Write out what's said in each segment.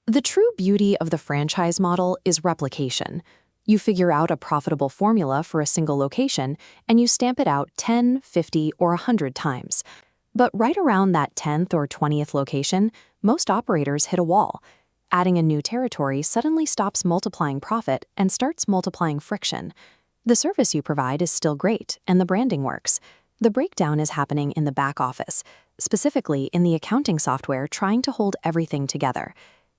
The true beauty of the franchise model is replication. You figure out a profitable formula for a single location, and you stamp it out 10, 50, or 100 times. But right around that 10th or 20th location, most operators hit a wall. Adding a new territory suddenly stops multiplying profit and starts multiplying friction. The service you provide is still great, and the branding works. The breakdown is happening in the back office, specifically in the accounting software trying to hold everything together.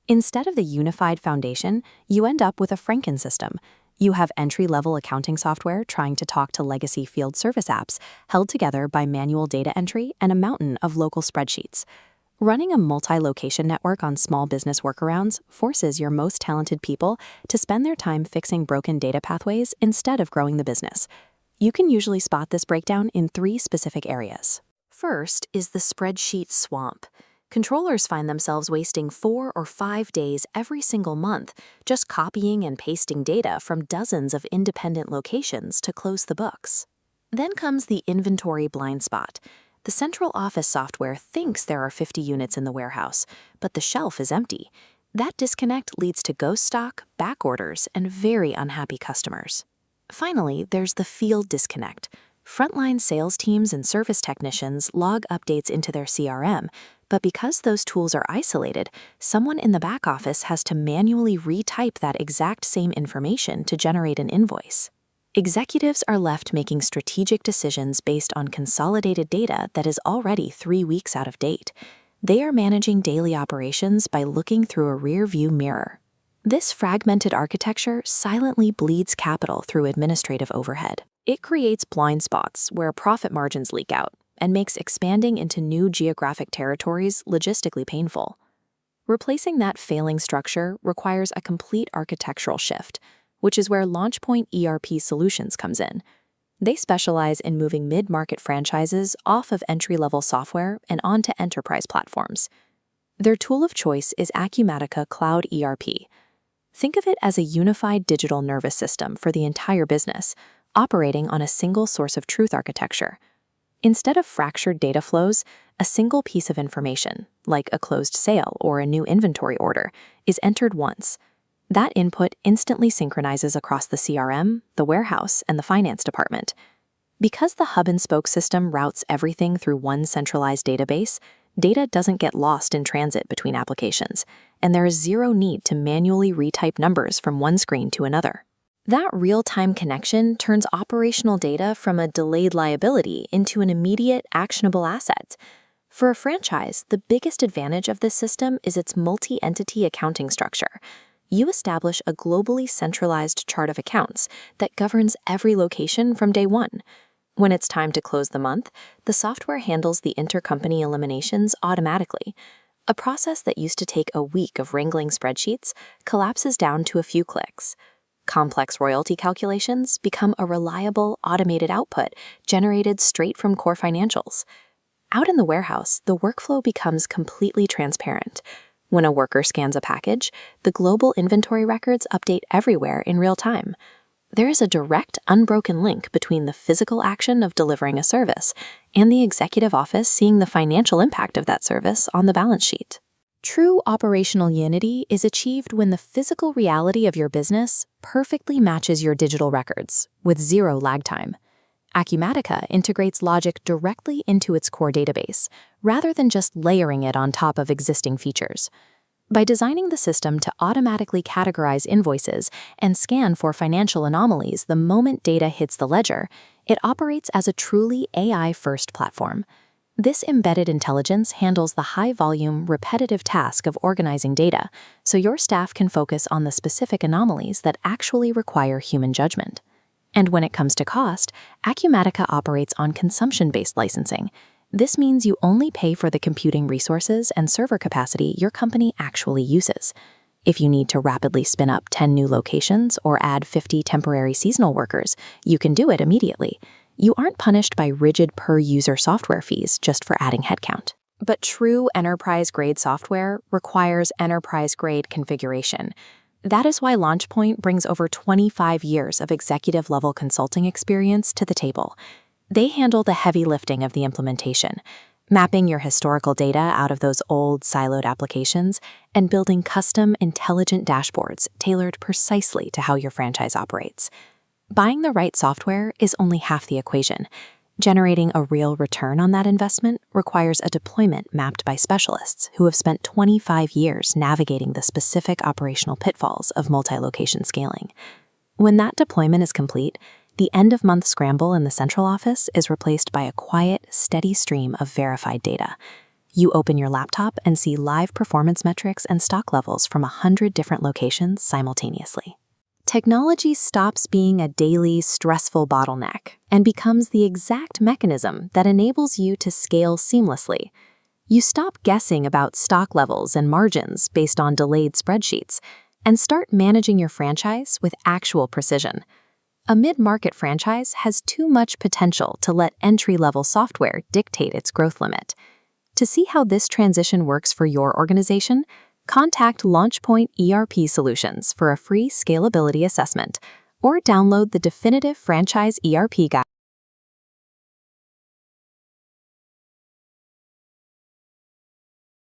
Instead of the unified foundation, you end up with a Franken system. You have entry-level accounting software trying to talk to legacy field service apps, held together by manual data entry and a mountain of local spreadsheets. Running a multi-location network on small business workarounds forces your most talented people to spend their time fixing broken data pathways instead of growing the business. You can usually spot this breakdown in 3 specific areas. First is the spreadsheet swamp. Controllers find themselves wasting 4 or 5 days every single month just copying and pasting data from dozens of independent locations to close the books. Then comes the inventory blind spot. The central office software thinks there are 50 units in the warehouse, but the shelf is empty. That disconnect leads to ghost stock, back orders, and very unhappy customers. Finally, there's the field disconnect. Frontline sales teams and service technicians log updates into their CRM, but because those tools are isolated, someone in the back office has to manually retype that exact same information to generate an invoice. Executives are left making strategic decisions based on consolidated data that is already 3 weeks out of date. They are managing daily operations by looking through a rear-view mirror. This fragmented architecture silently bleeds capital through administrative overhead. It creates blind spots where profit margins leak out and makes expanding into new geographic territories logistically painful. Replacing that failing structure requires a complete architectural shift, which is where LaunchPoint ERP Solutions comes in. They specialize in moving mid-market franchises off of entry-level software and onto enterprise platforms. Their tool of choice is Acumatica Cloud ERP. Think of it as a unified digital nervous system for the entire business, operating on a single source of truth architecture. Instead of fractured data flows, a single piece of information, like a closed sale or a new inventory order, is entered once. That input instantly synchronizes across the CRM, the warehouse, and the finance department. Because the hub-and-spoke system routes everything through one centralized database, data doesn't get lost in transit between applications, and there is zero need to manually retype numbers from one screen to another. That real-time connection turns operational data from a delayed liability into an immediate, actionable asset. For a franchise, the biggest advantage of this system is its multi-entity accounting structure. You establish a globally centralized chart of accounts that governs every location from day one. When it's time to close the month, the software handles the intercompany eliminations automatically. A process that used to take a week of wrangling spreadsheets collapses down to a few clicks. Complex royalty calculations become a reliable, automated output generated straight from core financials. Out in the warehouse, the workflow becomes completely transparent. When a worker scans a package, the global inventory records update everywhere in real time. There is a direct, unbroken link between the physical action of delivering a service and the executive office seeing the financial impact of that service on the balance sheet. True operational unity is achieved when the physical reality of your business perfectly matches your digital records, with zero lag time. Acumatica integrates logic directly into its core database, rather than just layering it on top of existing features. By designing the system to automatically categorize invoices and scan for financial anomalies the moment data hits the ledger, it operates as a truly AI-first platform. This embedded intelligence handles the high-volume, repetitive task of organizing data, so your staff can focus on the specific anomalies that actually require human judgment. And when it comes to cost, Acumatica operates on consumption-based licensing. This means you only pay for the computing resources and server capacity your company actually uses. If you need to rapidly spin up 10 new locations or add 50 temporary seasonal workers, you can do it immediately. You aren't punished by rigid per-user software fees just for adding headcount. But true enterprise-grade software requires enterprise-grade configuration. That is why LaunchPoint brings over 25 years of executive-level consulting experience to the table. They handle the heavy lifting of the implementation, mapping your historical data out of those old siloed applications and building custom, intelligent dashboards tailored precisely to how your franchise operates. Buying the right software is only half the equation. Generating a real return on that investment requires a deployment mapped by specialists who have spent 25 years navigating the specific operational pitfalls of multi-location scaling. When that deployment is complete, the end-of-month scramble in the central office is replaced by a quiet, steady stream of verified data. You open your laptop and see live performance metrics and stock levels from 100 different locations simultaneously. Technology stops being a daily, stressful bottleneck and becomes the exact mechanism that enables you to scale seamlessly. You stop guessing about stock levels and margins based on delayed spreadsheets and start managing your franchise with actual precision. A mid-market franchise has too much potential to let entry-level software dictate its growth limit. To see how this transition works for your organization, contact LaunchPoint ERP Solutions for a free scalability assessment or download the definitive franchise ERP guide.